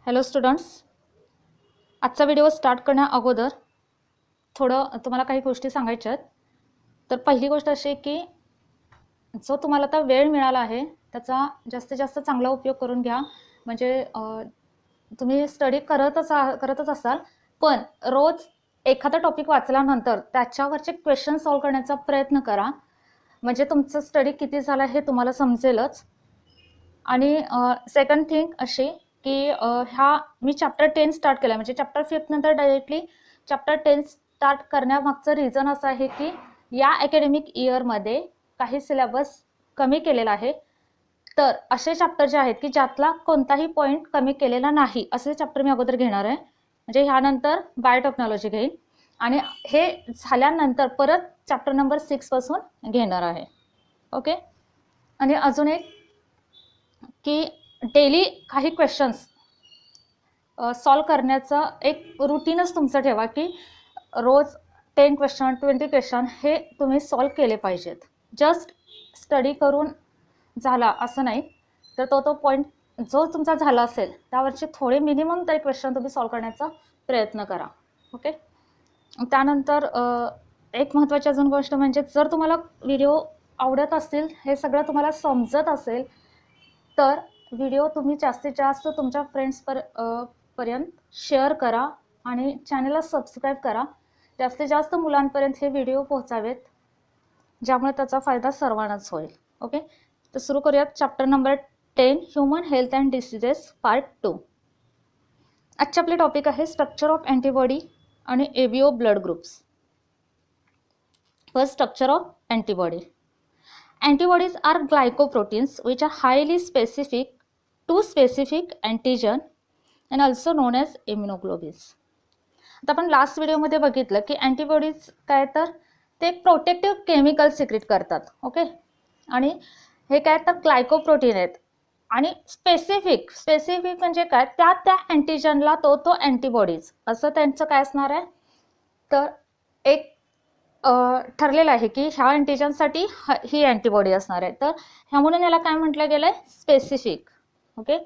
Hello students, आजचा video start करण्या अगोदर थोडं तुम्हाला काही गोष्टी सांगायच्या आहेत. तर पहिली गोष्ट अशी की जो तुम्हाला आता वेळ मिळाला आहे त्याचा जास्तीत जास्त चांगला उपयोग करून घ्या. म्हणजे तुम्ही स्टडी करतच असाल, पण रोज एखादा टॉपिक वाचल्यानंतर त्याच्यावरचे क्वेश्चन सॉल्व्ह करण्याचा प्रयत्न करा. म्हणजे तुमचं स्टडी किती झालं हे तुम्हाला समजेलच. आणि सेकंड थिंग अशी की ह्या मी चॅप्टर 10 स्टार्ट केला, म्हणजे चॅप्टर 5 नंतर डायरेक्टली चॅप्टर 10 स्टार्ट करण्यामागचं रिझन असं आहे की या अकॅडमिक इयरमध्ये काही सिलेबस कमी केलेला आहे. तर असे चॅप्टर जे आहेत की ज्यातला कोणताही पॉईंट कमी केलेला नाही असे चॅप्टर मी अगोदर घेणार आहे. म्हणजे ह्यानंतर बायोटेक्नॉलॉजी घेईन आणि हे झाल्यानंतर परत चॅप्टर नंबर 6 पासून घेणार आहे. ओके. आणि अजून एक की डेली काही क्वेश्चन्स सॉल्व करण्याचा एक रुटीनच तुमचं ठेवा की रोज 10 क्वेश्चन 20 क्वेश्चन हे तुम्ही सॉल्व केले पाहिजेत. जस्ट स्टडी करून झाला असं नाही, तर तो पॉईंट जो तुमचा झाला असेल त्यावरचे थोडे मिनिमम तरी क्वेश्चन तुम्ही सॉल्व करण्याचा प्रयत्न करा. ओके. त्यानंतर एक महत्त्वाची अजून गोष्ट म्हणजे जर तुम्हाला व्हिडिओ आवडत असतील, हे सगळं तुम्हाला समजत असेल, तर व्हिडिओ तुम्ही जास्तीत जास्त तुमच्या पर्यंत शेअर करा आणि चॅनलला सबस्क्राईब करा. जास्तीत जास्त मुलांपर्यंत हे व्हिडिओ पोहोचावेत, ज्यामुळे त्याचा फायदा सर्वांनाच होईल. ओके. तर सुरू करूयात chapter number 10, human health and diseases part 2. आजचे आपले टॉपिक आहे स्ट्रक्चर ऑफ अँटीबॉडी आणि ABO blood groups. First, structure of antibody. Antibodies are glycoproteins which are highly specific to specific antigen and also known as immunoglobulins. आता आपण last व्हिडिओमध्ये बघितलं की antibodies काय, तर ते प्रोटेक्टिव्ह केमिकल सिक्रेट करतात. ओके. आणि हे काय तर ग्लायकोप्रोटीन आहेत आणि स्पेसिफिक म्हणजे काय, त्या अँटीजनला तो अँटीबॉडीज असं त्यांचं काय असणार आहे, तर एक ठरलेलं आहे की ह्या अँटीजनसाठी ही अँटीबॉडी असणार आहे. तर ह्या म्हणून याला काय म्हटलं गेलं आहे, specific. Okay.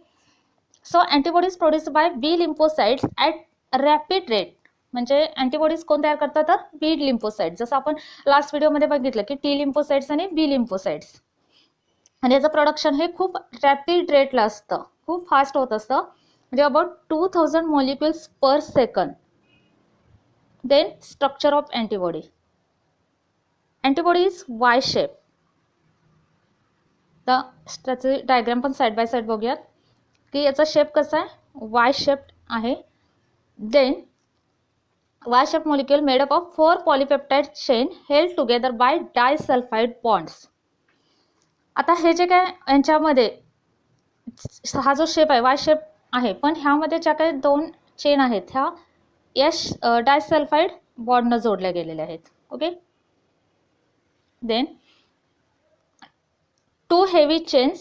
So antibodies produced by B lymphocytes at rapid rate. म्हणजे अँटीबॉडीज कोण तयार करतात, तर बी लिम्फोसाइट. जसं आपण लास्ट व्हिडिओमध्ये बघितलं की टी लिम्फोसाइट्स आणि बी लिम्फोसाइट्स. आणि याचं प्रोडक्शन हे खूप रॅपिड रेटला असतं, खूप फास्ट होत असतं, म्हणजे about 2000 molecules per second. Then structure of antibody. Antibody is Y shape. तर त्याचे डायग्राम पण साईड बाय साईड बघूयात की याचा शेप कसा आहे, वाय शेप आहे. Then Y shape molecule made up of 4 polypeptide chain held together by disulphide bonds. आता हे जे काय यांच्यामध्ये हा जो शेप आहे वाय शेप आहे, पण ह्यामध्ये ज्या काही 2 चेन आहेत ह्या डायसल्फाइड बॉन्डनं जोडल्या गेलेल्या आहेत. Okay. Then 2 heavy chains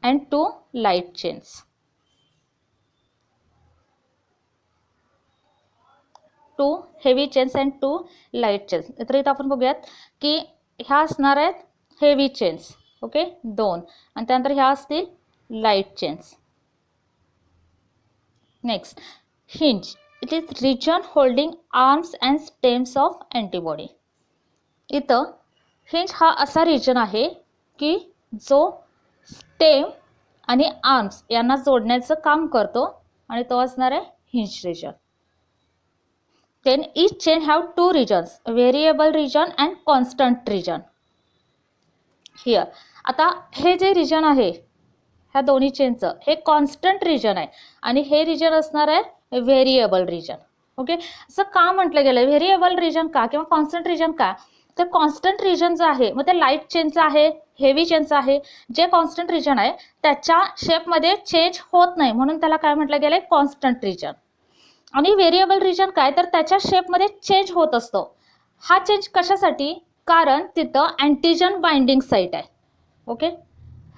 and 2 light chains. 2 heavy chains and 2 light chains. तर इथं आपण बघूयात की ह्या असणार आहेत हेवी चेन्स. ओके, 2. आणि त्यानंतर ह्या असतील light chains. Next, hinge. It is region holding arms and stems of antibody. इथं हिंज हा असा रिजन आहे की जो स्टेम आणि आर्म्स यांना जोडण्याचं काम करतो आणि तो असणार आहे hinge region. Then each chain have 2 regions, variable region and constant region. Here आता हे जे रिजन आहे ह्या दोन्ही चेनचं हे कॉन्स्टंट रिजन आहे आणि हे रिजन असणार आहे व्हेरिएबल रिजन. ओके. असं का म्हटलं गेलं व्हेरिएबल रिजन का किंवा कॉन्स्टंट रिजन का, तर कॉन्स्टंट रिजन जे आहे मग ते लाईट चेनचं आहे, हेवी चेनचं आहे. जे कॉन्स्टंट रिजन आहे त्याच्या शेपमध्ये चेंज होत नाही म्हणून त्याला काय म्हटलं गेलं कॉन्स्टंट रिजन. आणि व्हेरिएबल रिजन काय, तर त्याच्या शेपमध्ये चेंज होत असतो. हा चेंज कशासाठी, कारण तिथं अँटीजन बाइंडिंग साईट आहे. ओके.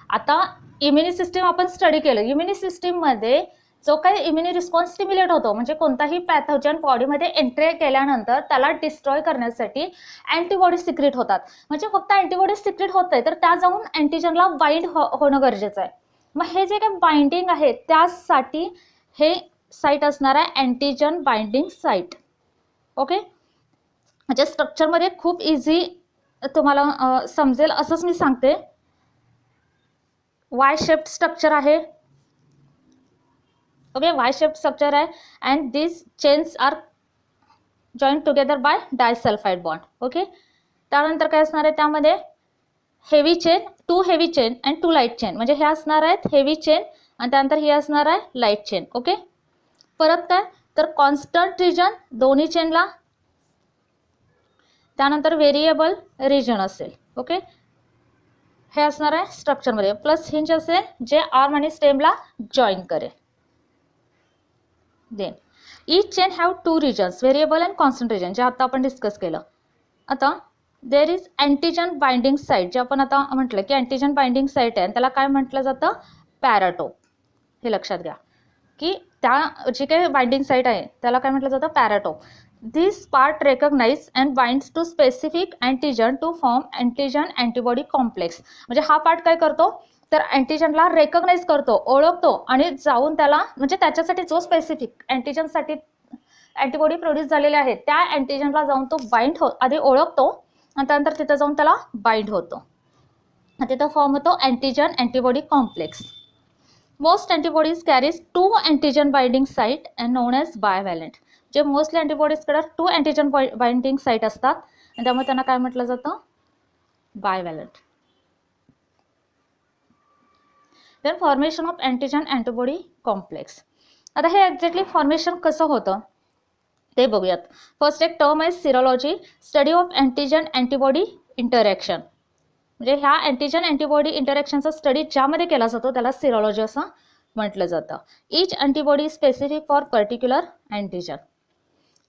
आता इम्युनी सिस्टीम आपण स्टडी केलं, इम्युनी सिस्टीममध्ये जो काही इम्युनी रिस्पॉन्स स्टिम्युलेट होतो म्हणजे कोणताही पॅथोजन बॉडीमध्ये एंट्री केल्यानंतर त्याला डिस्ट्रॉय करण्यासाठी अँटीबॉडी सिक्रेट होतात. म्हणजे फक्त अँटीबॉडी सिक्रेट होत आहे तर त्या जाऊन अँटीजनला बाइंड होणं गरजेचं आहे. मग हे जे काही बाइंडिंग आहे त्यासाठी हे साईट असणार आहे अँटीजन बाइंडिंग साईट. ओके, म्हणजे स्ट्रक्चरमध्ये खूप इझी तुम्हाला समजेल असंच मी सांगते. वाय शेप्ड स्ट्रक्चर आहे. ओके, वाय शेप्ड स्ट्रक्चर आहे and this chains are joint together by disulphide bond. Okay, त्यानंतर काय असणार आहे त्यामध्ये heavy chain, 2 heavy chain and 2 light chain, म्हणजे हे असणार आहेत हेवी चेन आणि त्यानंतर हे असणार आहे लाईट चेन. ओके, परत काय तर कॉन्स्टंट रिजन दोन्ही चेनला, त्यानंतर व्हेरिएबल रिजन असेल. ओके, हे असणार आहे स्ट्रक्चरमध्ये, प्लस हिंज असेल जे आर्म आणि स्टेमला जॉईन करेल. Then each chain have 2 regions, variable and constant region, जे आता आपण डिस्कस केलं. आता there is antigen binding site, जे आपण आता म्हटलं की अँटीजन बाइंडिंग साईट आहे, त्याला काय म्हटलं जातं पॅराटोप. हे लक्षात घ्या की त्या जी काही बाइंडिंग साईट आहे त्याला काय म्हटलं जातं paratope. This part recognize and binds to specific antigen to form antigen antibody complex. म्हणजे हा पार्ट काय करतो तर अँटीजनला रेकग्नाइज करतो, ओळखतो आणि जाऊन त्याला म्हणजे त्याच्यासाठी जो स्पेसिफिक अँटीजनसाठी अँटीबॉडी प्रोड्यूस झालेले आहेत त्या अँटीजनला जाऊन तो बाइंड आधी ओळखतो आणि त्यानंतर तिथं जाऊन त्याला बाइंड होतो, तिथं फॉर्म होतो antigen antibody complex. Most antibodies carries 2 antigen binding site and known as bivalent. जे मोस्टली अँटीबॉडीजकडे 2 अँटीजन बाइंडिंग साईट असतात आणि त्यामुळे त्यांना काय म्हटलं जातं bivalent. Then formation of antigen antibody complex. आता हे एक्झॅक्टली फॉर्मेशन कसं होतं ते बघूयात. फर्स्ट एक टर्म आहे serology, study of antigen antibody interaction. म्हणजे ह्या अँटीजन अँटीबॉडी इंटरॅक्शनचा स्टडी ज्यामध्ये केला जातो त्याला सिरोलॉजी असं म्हटलं जातं. Each antibody specific for particular antigen.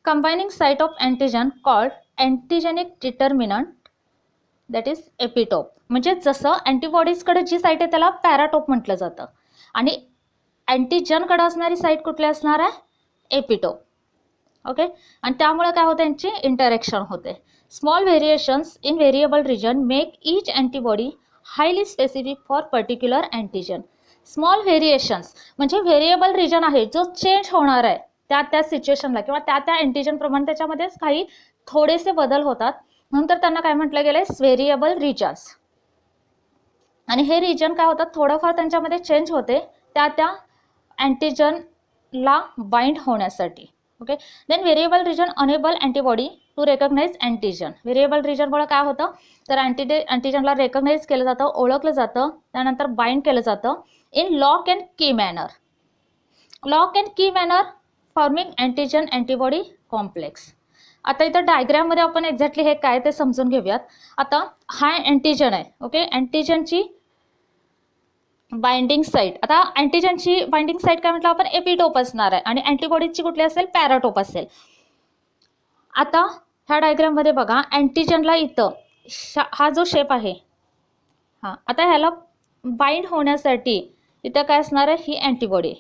Combining site of antigen called antigenic determinant that is epitope. म्हणजे जसं अँटीबॉडीजकडे जी साईट आहे त्याला पॅराटोप म्हटलं जातं आणि अँटीजनकडे असणारी साईट कुठली असणार आहे एपिटोप. ओके, आणि त्यामुळे काय होतं यांची इंटरॅक्शन होते. Small variations in variable region make each antibody highly specific for particular antigen. Small variations म्हणजे व्हेरिएबल रिजन आहे जो चेंज होणार आहे त्या सिच्युएशनला किंवा त्या अँटीजन प्रमाणे त्याच्यामध्ये काही थोडेसे बदल होतात, नंतर त्यांना काय म्हटलं गेलंय व्हेरिएबल रिजन्स. आणि हे रिजन काय होतात थोडंफार त्यांच्यामध्ये चेंज होते त्या अँटीजनला बाइंड होण्यासाठी. Okay, then variable region enable antibody to recognize antigen. Variable रिजनमुळे काय होतं तर अँटीजनला रेकग्नाइज केलं जातं, ओळखलं जातं, त्यानंतर बाइंड केलं जातं इन लॉक अँड की मॅनर. लॉक अँड की manner forming antigen antibody complex. आता इथं डायग्राममध्ये आपण एक्झॅक्टली हे काय ते समजून घेऊयात. आता हा अँटीजन आहे. ओके, अँटीजनची बाइंडिंग साईट. आता अँटीजनची बाइंडिंग साईट काय म्हटलं आपण एपिटोप असणार आहे आणि अँटीबॉडीजची कुठली असेल पॅराटोप असेल. आता ह्या डायग्राममध्ये बघा अँटीजनला इथं हा जो शेप आहे हा, आता ह्याला बाइंड होण्यासाठी इथं काय असणार आहे ही अँटीबॉडी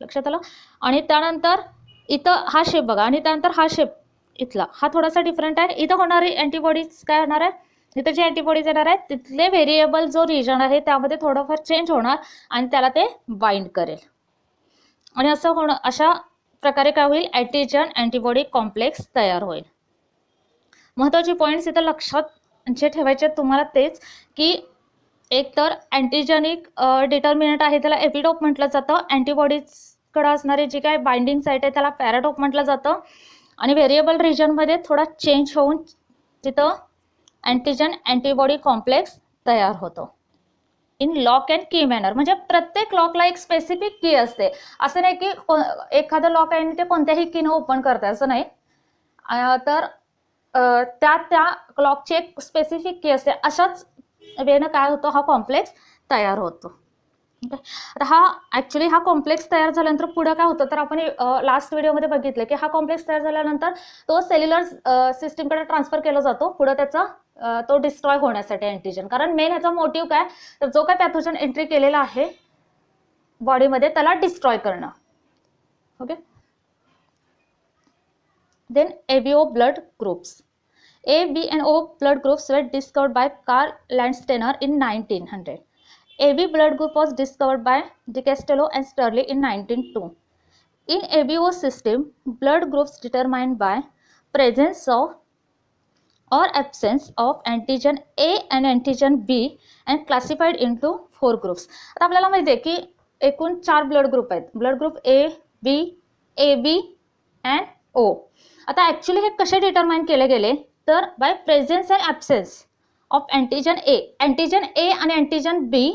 लक्षात आलं. आणि त्यानंतर इथं हा शेप बघा आणि त्यानंतर हा शेप इथला हा थोडासा डिफरंट आहे. इथं होणारी अँटीबॉडीज काय होणार आहे इथं जे अँटीबॉडीज येणार आहेत तिथले व्हेरिएबल जो रिजन आहे त्यामध्ये थोडंफार चेंज होणार आणि त्याला ते बाइंड करेल आणि असं होणं अशा प्रकारे काय होईल अँटीजन अँटीबॉडी कॉम्प्लेक्स तयार होईल. महत्त्वाचे पॉईंट्स इथं लक्षात जे ठेवायचे तुम्हाला तेच की एक तर अँटीजेनिक डिटर्मिनंट आहे त्याला एपिटोप म्हटलं जातं, अँटीबॉडीजकडे असणारी जी काय बाइंडिंग साईट आहे त्याला पॅराटोप म्हटलं जातं आणि व्हेरिएबल रिजनमध्ये थोडा चेंज होऊन तिथं अँटीजन अँटीबॉडी कॉम्प्लेक्स तयार होतो इन लॉक अँड की मॅनर. म्हणजे प्रत्येक लॉकला एक स्पेसिफिक की असते, असं नाही की एखादं लॉक आहे आणि ते कोणत्याही कीनं ओपन करतं असं नाही, तर त्या लॉकची एक स्पेसिफिक की असते. अशाच वेनं काय होतं हा कॉम्प्लेक्स तयार होतो. आता हा ॲक्च्युली हा कॉम्प्लेक्स तयार झाल्यानंतर पुढं काय होतं तर आपण लास्ट व्हिडिओमध्ये बघितलं की हा कॉम्प्लेक्स तयार झाल्यानंतर तो सेल्युलर सिस्टीमकडे ट्रान्सफर केला जातो पुढं त्याचा तो डिस्ट्रॉय होण्यासाठी अँटीजन. कारण मेन ह्याचा मोटिव्ह काय तर जो काय पॅथोजन एंट्री केलेला आहे बॉडीमध्ये त्याला डिस्ट्रॉय करणं. Okay, then ABO blood groups. A, B and O blood groups were discovered by Carl Landsteiner in 1900. AB blood group was discovered by De Castello and Sterling in 1902. In ABO system, blood groups determined by presence of or absence of antigen A and antigen B and classified into 4 groups. आता आपल्याला माहिती आहे की एकूण 4 blood group आहेत. Blood group A, B, AB and O. आता actually हे कसे डिटरमाइन केले गेले तर by presence and absence of antigen A. Antigen A आणि अँटीजन बी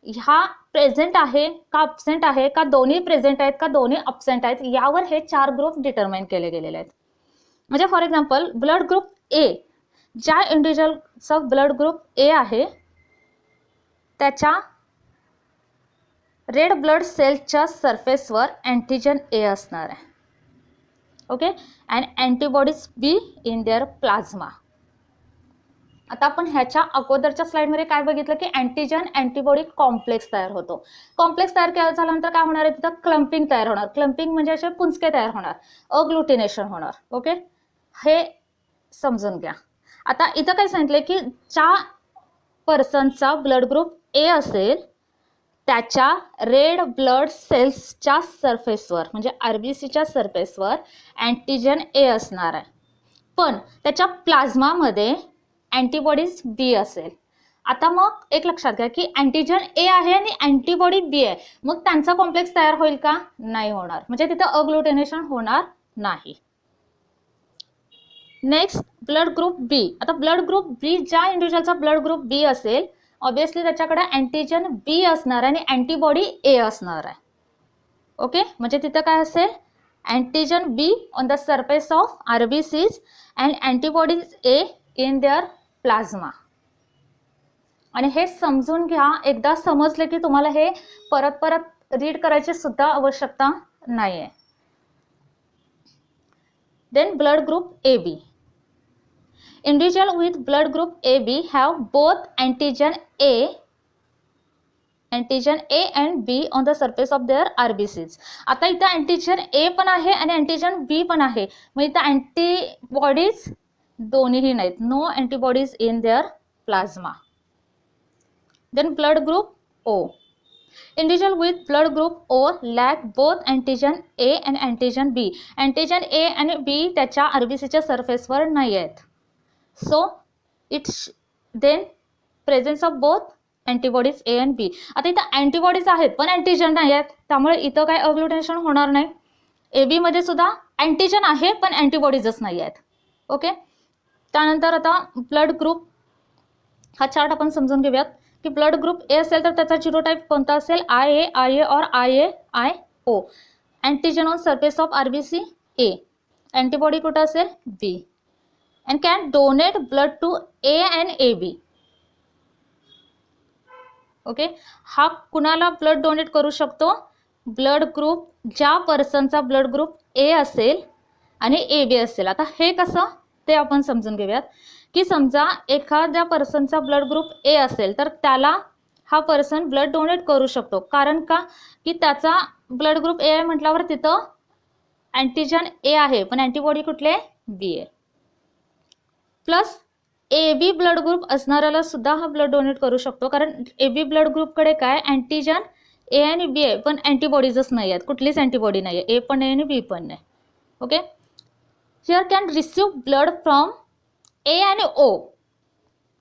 हा प्रेझेंट आहे का अब्सेंट आहे का दोन्ही प्रेझेंट आहेत का दोन्ही अब्सेंट आहेत यावर हे 4 ग्रुप डिटरमाइन केले गेलेले आहेत. म्हणजे फॉर एक्झाम्पल ब्लड ग्रुप ए, ज्या इंडिव्हिज्युअलचा ब्लड ग्रुप ए आहे त्याच्या रेड ब्लड सेलच्या सरफेसवर अँटीजन ए असणार आहे. Okay, and antibodies be in their plasma. आता आपण ह्याच्या अगोदरच्या स्लाइडमध्ये काय बघितलं की अँटीजन अँटीबॉडी कॉम्प्लेक्स तयार होतो. कॉम्प्लेक्स तयार झाल्यानंतर काय होणार आहे तिथं क्लम्पिंग तयार होणार. क्लम्पिंग म्हणजे असे पुंजके तयार होणार, अग्लुटिनेशन होणार. ओके, हे समजून घ्या. आता इथं काय सांगितलंय की ज्या पर्सनचा ब्लड ग्रुप ए असेल त्याच्या रेड ब्लड सेल्सच्या सरफेसवर म्हणजे आरबीसीच्या सरफेसवर अँटीजन ए असणार आहे, पण त्याच्या प्लाझ्मामध्ये अँटीबॉडीज बी असेल. आता मग एक लक्षात घ्या की अँटीजन ए आहे आणि अँटीबॉडी बी आहे, मग त्यांचा कॉम्प्लेक्स तयार होईल का? नाही होणार, म्हणजे तिथं अग्लुटिनेशन होणार नाही. नेक्स्ट ब्लड ग्रुप बी. आता ब्लड ग्रुप बी, ज्या इंडिव्हिज्युअलचा ब्लड ग्रुप बी असेल ऑब्विसली त्याच्याकडे अँटीजन बी असणार आहे आणि अँटीबॉडी ए असणार आहे. ओके, म्हणजे तिथं काय असेल antigen be on the surface of RBCs and antibodies A in their plasma. आणि हे समजून घ्या, एकदा समजले की तुम्हाला हे परत परत रीड करायची सुद्धा आवश्यकता नाही आहे. Then blood group A B. Individual with blood group AB have both antigen A and B on the surface of their RBCs. आता इथं अँटीजन ए पण आहे आणि अँटीजन बी पण आहे, मग इथं अँटीबॉडीज दोन्हीही नाहीत. No antibodies in their plasma. Then blood group O. Individual with blood group O lack both antigen A and antigen B. Antigen A आणि बी त्याच्या आरबीसीच्या सरफेसवर नाही आहेत. So it's then presence of both antibodies A and B. आता इथं antibodies आहेत पण antigen नाही आहेत, त्यामुळे इथं काय अग्लुटिनेशन होणार नाही. ए बी मध्ये सुद्धा अँटीजन आहे पण अँटीबॉडीजच नाही आहेत. ओके, त्यानंतर आता ब्लड ग्रुप हा चार्ट आपण समजून घेऊयात की ब्लड ग्रुप ए असेल तर त्याचा जीनोटाइप कोणता असेल? आय ए और I O. Antigen on surface of RBC A, antibody कुठं असेल? B. and can donate blood to A and AB. Okay, हा कुणाला ब्लड डोनेट करू शकतो? ब्लड ग्रुप ज्या पर्सनचा ब्लड ग्रुप ए असेल आणि ए बी असेल. आता हे कसं ते आपण समजून घेऊयात की समजा एखाद्या पर्सनचा ब्लड ग्रुप ए असेल तर त्याला हा पर्सन ब्लड डोनेट करू शकतो. कारण का की त्याचा ब्लड ग्रुप ए आहे म्हटल्यावर तिथं अँटीजन ए आहे पण अँटीबॉडी कुठले? बी आहे. Plus A B blood group असणाऱ्याला सुद्धा हा ब्लड डोनेट करू शकतो, कारण ए बी ब्लड ग्रुपकडे काय अँटीजन ए आणि बी आहे पण अँटीबॉडीजच नाही आहेत, कुठलीच अँटीबॉडी नाही आहे, ए पण आहे आणि बी पण नाही. Okay, here can receive blood from A आणि ओ.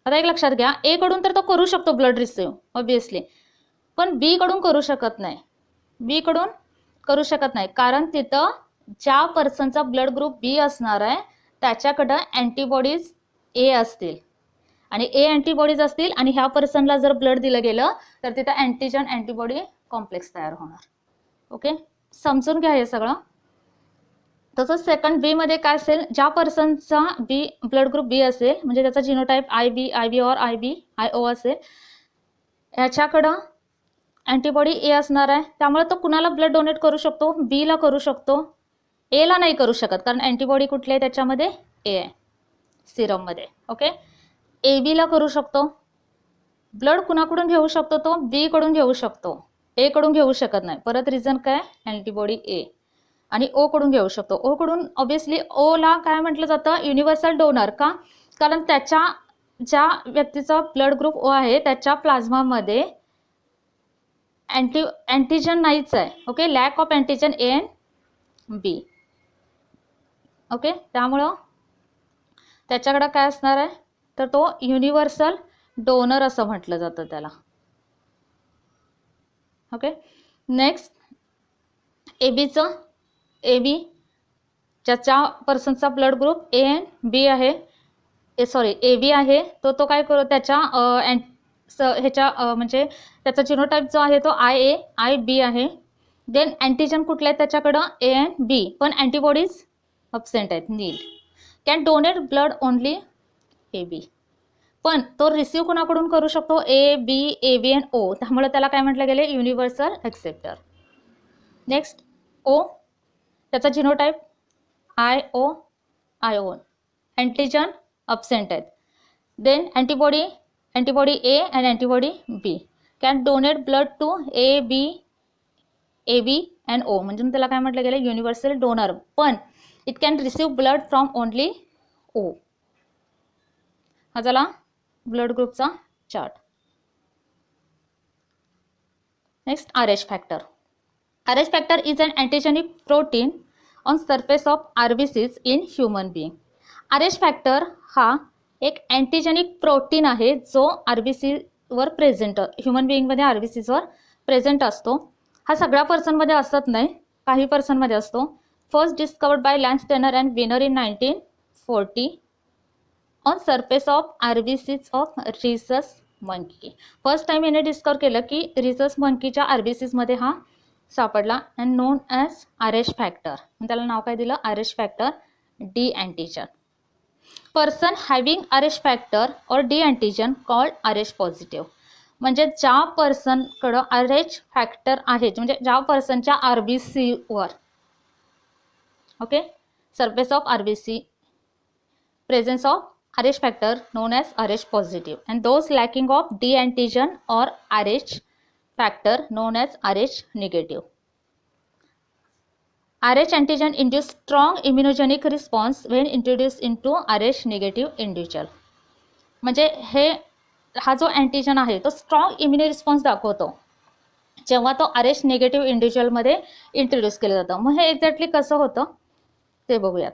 आता एक लक्षात घ्या, ए कडून तर तो करू शकतो ब्लड रिसीव ऑब्विसली, पण बी कडून करू शकत नाही. बी कडून करू शकत नाही कारण तिथं ज्या पर्सनचा ब्लड ग्रुप बी असणार आहे त्याच्याकडं अँटीबॉडीज ए असतील आणि ए अँटीबॉडीज असतील आणि ह्या पर्सनला जर ब्लड दिलं गेलं तर तिथं अँटीजन अँटीबॉडी कॉम्प्लेक्स तयार होणार. ओके, समजून घ्या हे सगळं. तसंच सेकंड बी मध्ये काय असेल? ज्या पर्सनचा बी ब्लड ग्रुप बी असेल म्हणजे त्याचा जिनोटाइप आय बी और आय ओ असेल, ह्याच्याकडं अँटीबॉडी ए असणार आहे, त्यामुळे तो कुणाला ब्लड डोनेट करू शकतो? बी ला करू शकतो. ए ला नाही करू शकत कारण अँटीबॉडी कुठली आहे त्याच्यामध्ये? ए आहे सिरम मध्ये. ओके, ए बी ला करू शकतो. ब्लड कुणाकडून घेऊ शकतो? तो बी कडून घेऊ शकतो, ए कडून घेऊ शकत नाही. परत रिझन काय? अँटीबॉडी ए. आणि ओ कडून घेऊ शकतो. ओ कडून ऑब्विसली ओ ला काय म्हटलं जातं? Universal donor. का? कारण त्याच्या ज्या व्यक्तीचा ब्लड ग्रुप ओ आहे त्याच्या प्लाझ्मामध्ये अँटीजन नाहीच आहे. Okay, lack of antigen A and B. Okay, त्यामुळं त्याच्याकडे काय असणार आहे तर तो युनिव्हर्सल डोनर असं म्हटलं जातं त्याला. ओके, नेक्स्ट एबीचं, एबी ज्याच्या पर्सनचा ब्लड ग्रुप ए एन बी आहे, एबी आहे, तो काय करू त्याच्या ह्याच्या म्हणजे त्याचा जिनोटाइप जो आहे तो आय बी आहे. देन अँटीजन कुठले आहेत त्याच्याकडं ए एन बी, पण अँटीबॉडीज अब्सेंट आहेत, nil. Can donate blood only A B, पण तो रिसीव कोणाकडून करू शकतो A B A B N O, त्यामुळे त्याला काय म्हटलं गेले युनिव्हर्सल ॲक्सेप्टर. नेक्स्ट ओ, त्याचा जिनोटाइप IO, अँटीजन अब्सेंट आहेत. Then antibody A and antibody B can donate blood to A B and O, म्हणजे त्याला काय म्हटलं गेलं युनिव्हर्सल डोनर, पण it can receive blood from only O. हा झाला ब्लड ग्रुपचा chart. Next RH factor. RH factor is an antigenic protein on surface of RBCs in human being. RH factor हा एक अँटीजेनिक प्रोटीन आहे जो RBCवर present, human बिंगमध्ये RBCsवर present असतो. हा सगळ्या पर्सनमध्ये असत नाही, काही पर्सनमध्ये असतो. First discovered by Landsteiner and Wiener in 1940 on surface of RBCs of rhesus monkey. First time याने डिस्कवर केलं की रिसस मंकीच्या RBCsमध्ये हा सापडला and known as RH factor. त्याला नाव काय दिलं RH factor, D antigen. Person having RH factor और D antigen called RH positive. म्हणजे ज्या पर्सनकडं RH फॅक्टर आहे, म्हणजे ज्या पर्सनच्या RBCवर okay surface of RBC presence of RH factor known as RH positive, and those lacking of D antigen or RH factor known as RH negative. RH antigen induce strong immunogenic response when introduced into RH negative individual. म्हणजे हा जो antigen आहे तो strong immuno response दाखवतो जेव्हा तो RH negative इंडिव्हिज्युअलमध्ये introduce केलं जातं. मग हे एक्झॅक्टली कसं होतं ते बघूयात.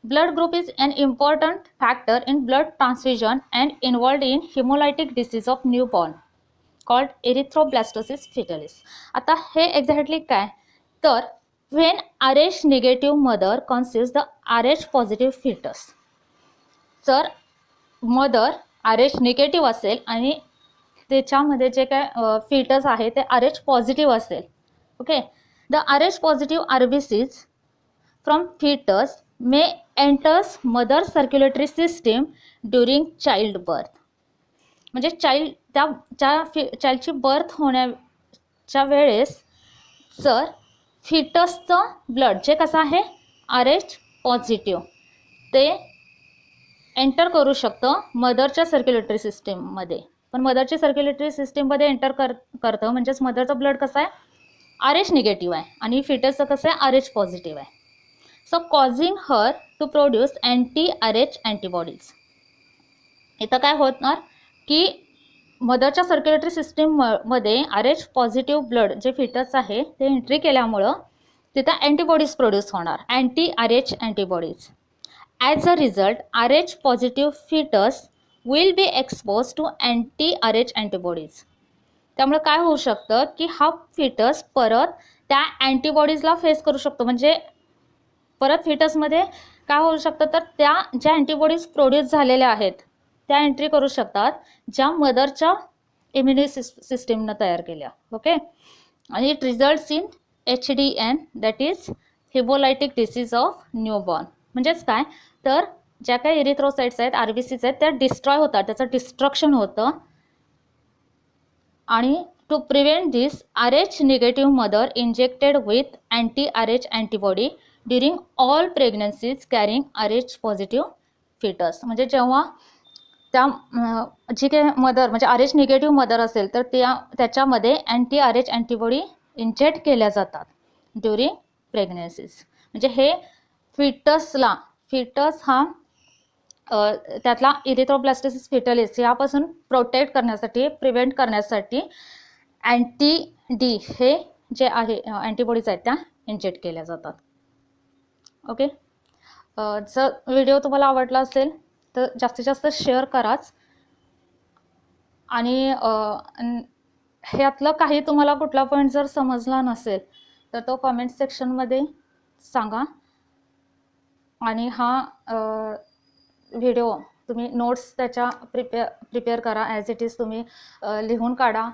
Blood group is an important factor in blood transfusion and involved in hemolytic disease of newborn called erythroblastosis fetalis. आता हे एक्झॅक्टली काय तर when RH negative mother conceives the RH positive fetus. जर मदर RH निगेटिव्ह असेल आणि त्याच्यामध्ये जे काय फिटस आहे ते RH पॉझिटिव्ह असेल, okay, the RH positive RBCs from fetus may enters mother circulatory system during child birth. म्हणजे चाइल्डची बर्थ होण्याच्या वेळेस जर फिटसचं ब्लड जे कसं आहे RH पॉझिटिव्ह ते एंटर करू शकतं मदरच्या सर्क्युलेटरी सिस्टीममध्ये, पण मदरची सर्क्युलेटरी सिस्टीममध्ये एंटर करतं म्हणजेच मदरचं ब्लड कसं आहे RH निगेटिव्ह आहे आणि फिटसचं कसं आहे RH पॉझिटिव्ह आहे. So causing her to produce anti-RH antibodies. इथं काय होणार की मदरच्या सर्क्युलेटरी सिस्टीममध्ये RH पॉझिटिव्ह ब्लड जे फिटस आहे ते एंट्री केल्यामुळं तिथं अँटीबॉडीज प्रोड्यूस होणार, anti-RH antibodies. As a result RH positive foetus will be expose to anti-RH antibodies. त्यामुळे काय होऊ शकतं की हा फिटस परत त्या अँटीबॉडीजला फेस करू शकतो. म्हणजे परत फिटसमध्ये काय होऊ शकतं तर त्या ज्या अँटीबॉडीज प्रोड्यूस झालेल्या आहेत त्या एंट्री करू शकतात ज्या मदरच्या इम्युनि सिस्टीमनं तयार केल्या, ओके. आणि it results in HDN that is hemolytic disease of newborn. म्हणजेच काय तर ज्या काही इरिथ्रोसाइट्स आहेत RBCs आहेत त्या डिस्ट्रॉय होतात, त्याचं डिस्ट्रक्शन होतं. आणि to prevent this RH negative mother injected with anti-RH antibody during all pregnancies carrying RH positive fetus. म्हणजे जेव्हा त्या जी काही मदर म्हणजे RH निगेटिव्ह मदर असेल तर त्याच्यामध्ये anti-RH अँटीबॉडी इंजेक्ट केल्या जातात ड्युरिंग प्रेग्नन्सीज. म्हणजे हे फिटस हा त्यातला इरिथ्रोब्लास्टोसिस फिटलिस यापासून प्रोटेक्ट करण्यासाठी प्रिव्हेंट करण्यासाठी अँटी-डी हे जे आहे अँटीबॉडीज आहेत त्या इंजेक्ट केल्या जातात. ओके. जर व्हिडिओ तुम्हाला आवडला असेल तर जास्तीत जास्त शेअर कराच. आणि ह्यातलं काही तुम्हाला कुठला पॉईंट जर समजला नसेल तर तो कमेंट सेक्शनमध्ये सांगा. आणि हा व्हिडिओ तुम्ही नोट्स त्याच्या प्रिपेअर करा. ॲज इट इज तुम्ही लिहून काढा.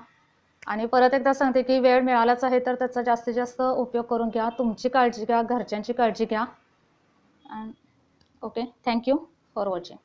आणि परत एकदा सांगते की वेळ मिळालाच आहे तर त्याचा जास्तीत जास्त उपयोग करून घ्या. तुमची काळजी घ्या, घरच्यांची काळजी घ्या. Okay, thank you for watching.